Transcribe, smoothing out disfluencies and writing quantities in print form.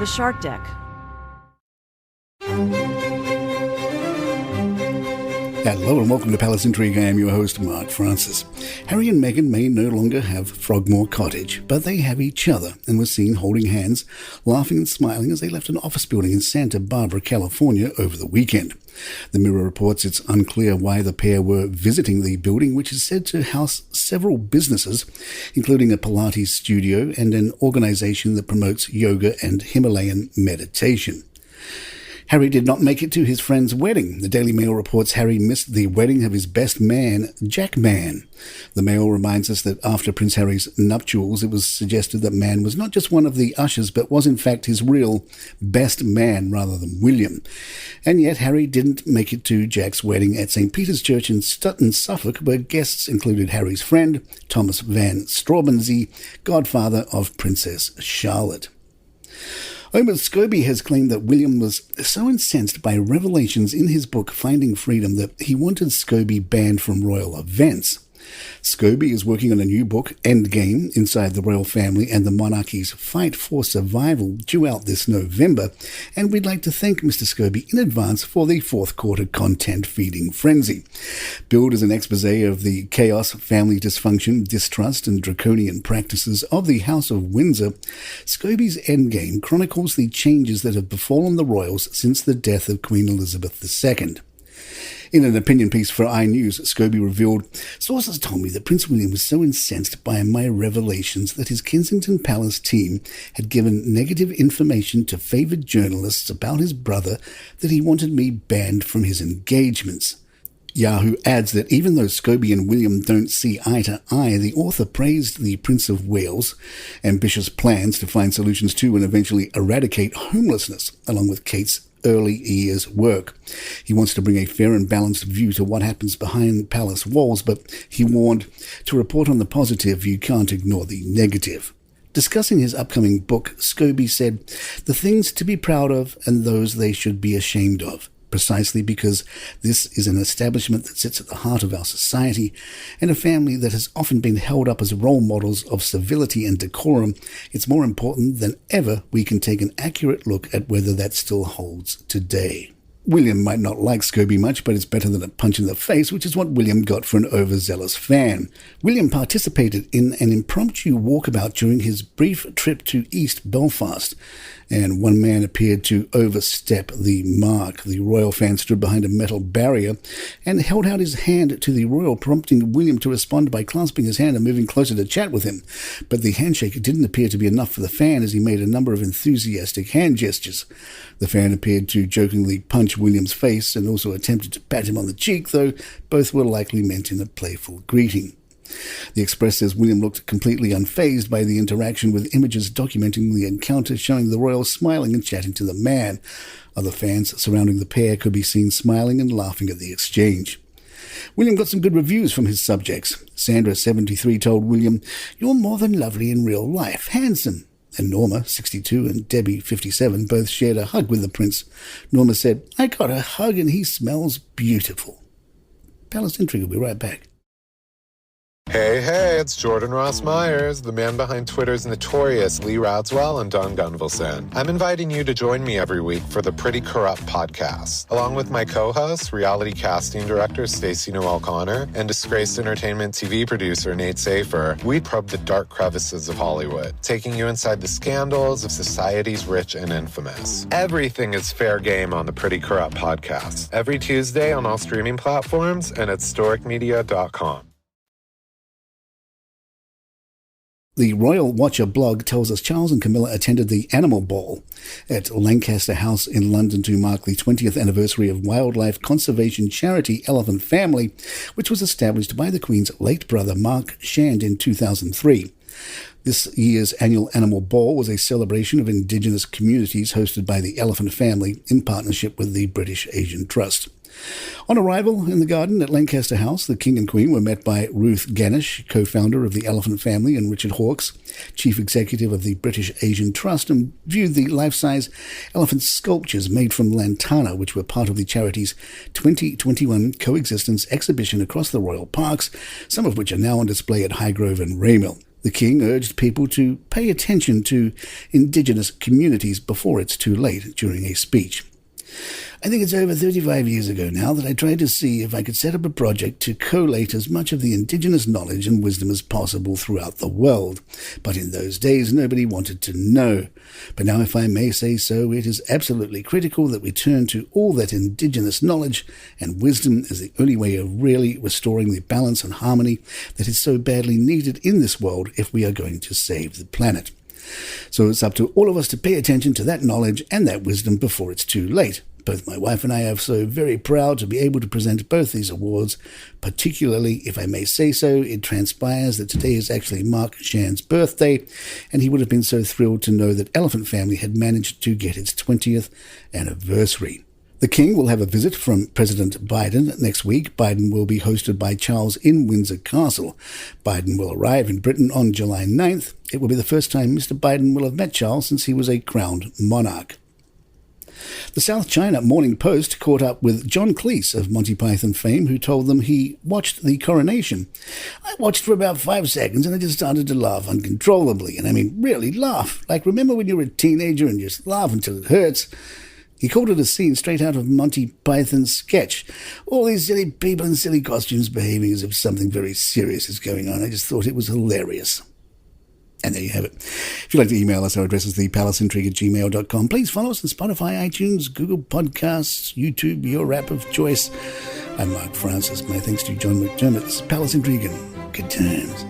The Shark Deck. Hello and welcome to Palace Intrigue. I am your host, Mark Francis. Harry and Meghan may no longer have Frogmore Cottage, but they have each other and were seen holding hands, laughing and smiling as they left an office building in Santa Barbara, California over the weekend. The Mirror reports it's unclear why the pair were visiting the building, which is said to house several businesses, including a Pilates studio and an organization that promotes yoga and Himalayan meditation. Harry did not make it to his friend's wedding. The Daily Mail reports Harry missed the wedding of his best man, Jack Mann. The Mail reminds us that after Prince Harry's nuptials, it was suggested that Mann was not just one of the ushers, but was in fact his real best man rather than William. And yet Harry didn't make it to Jack's wedding at St. Peter's Church in Stutton, Suffolk, where guests included Harry's friend, Thomas Van Straubenzee, godfather of Princess Charlotte. Omid Scobie has claimed that William was so incensed by revelations in his book Finding Freedom that he wanted Scobie banned from royal events. Scobie is working on a new book, Endgame, Inside the Royal Family and the Monarchy's Fight for Survival, due out this November, and we'd like to thank Mr. Scobie in advance for the fourth quarter content feeding frenzy. Billed as an expose of the chaos, family dysfunction, distrust and draconian practices of the House of Windsor, Scobie's Endgame chronicles the changes that have befallen the royals since the death of Queen Elizabeth II. In an opinion piece for iNews, Scobie revealed, "Sources told me that Prince William was so incensed by my revelations that his Kensington Palace team had given negative information to favoured journalists about his brother that he wanted me banned from his engagements." Yahoo adds that even though Scobie and William don't see eye to eye, the author praised the Prince of Wales' ambitious plans to find solutions to and eventually eradicate homelessness, along with Kate's early years' work. He wants to bring a fair and balanced view to what happens behind palace walls, but he warned, to report on the positive, you can't ignore the negative. Discussing his upcoming book, Scobie said, "The things to be proud of and those they should be ashamed of, precisely because this is an establishment that sits at the heart of our society and a family that has often been held up as role models of civility and decorum. It's more important than ever we can take an accurate look at whether that still holds today." William might not like Scobie much, but it's better than a punch in the face, which is what William got for an overzealous fan. William participated in an impromptu walkabout during his brief trip to East Belfast, and one man appeared to overstep the mark. The royal fan stood behind a metal barrier and held out his hand to the royal, prompting William to respond by clasping his hand and moving closer to chat with him. But the handshake didn't appear to be enough for the fan, as he made a number of enthusiastic hand gestures. The fan appeared to jokingly punch William's face and also attempted to pat him on the cheek, though both were likely meant in a playful greeting. The Express says William looked completely unfazed by the interaction, with images documenting the encounter showing the royal smiling and chatting to the man. Other fans surrounding the pair could be seen smiling and laughing at the exchange. William got some good reviews from his subjects. Sandra, 73, told William, "You're more than lovely in real life, handsome." And Norma, 62, and Debbie, 57, both shared a hug with the prince. Norma said, "I got a hug and he smells beautiful." Palace Intrigue will be right back. Hey, it's Jordan Ross Myers, the man behind Twitter's notorious Lee Radswell and Don Gunvalson. I'm inviting you to join me every week for the Pretty Corrupt podcast. Along with my co-host, reality casting director Stacey Noel Connor, and disgraced entertainment TV producer Nate Safer, we probe the dark crevices of Hollywood, taking you inside the scandals of society's rich and infamous. Everything is fair game on the Pretty Corrupt podcast. Every Tuesday on all streaming platforms and at storicmedia.com. The Royal Watcher blog tells us Charles and Camilla attended the Animal Ball at Lancaster House in London to mark the 20th anniversary of wildlife conservation charity Elephant Family, which was established by the Queen's late brother Mark Shand in 2003. This year's annual Animal Ball was a celebration of Indigenous communities hosted by the Elephant Family in partnership with the British Asian Trust. On arrival in the garden at Lancaster House, the King and Queen were met by Ruth Ganesh, co-founder of the Elephant Family, and Richard Hawkes, chief executive of the British Asian Trust, and viewed the life-size elephant sculptures made from lantana, which were part of the charity's 2021 coexistence exhibition across the royal parks, some of which are now on display at Highgrove and Raymil. The king urged people to pay attention to indigenous communities before it's too late during a speech. I think it's over 35 years ago now that I tried to see if I could set up a project to collate as much of the indigenous knowledge and wisdom as possible throughout the world. But in those days, nobody wanted to know. But now, if I may say so, it is absolutely critical that we turn to all that indigenous knowledge and wisdom as the only way of really restoring the balance and harmony that is so badly needed in this world if we are going to save the planet. So it's up to all of us to pay attention to that knowledge and that wisdom before it's too late. Both my wife and I are so very proud to be able to present both these awards, particularly, if I may say so, it transpires that today is actually Mark Shan's birthday, and he would have been so thrilled to know that Elephant Family had managed to get its 20th anniversary. The King will have a visit from President Biden next week. Biden will be hosted by Charles in Windsor Castle. Biden will arrive in Britain on July 9th. It will be the first time Mr. Biden will have met Charles since he was a crowned monarch. The South China Morning Post caught up with John Cleese of Monty Python fame, who told them he watched the coronation. I watched for about 5 seconds and I just started to laugh uncontrollably. And I mean, really laugh. Like, remember when you were a teenager and you just laugh until it hurts? He called it a scene straight out of Monty Python's sketch. All these silly people in silly costumes behaving as if something very serious is going on. I just thought it was hilarious. And there you have it. If you'd like to email us, our address is thepalaceintrigue@gmail.com. Please follow us on Spotify, iTunes, Google Podcasts, YouTube, your app of choice. I'm Mark Francis. My thanks to John McDermott. This is Palace Intrigue and good times.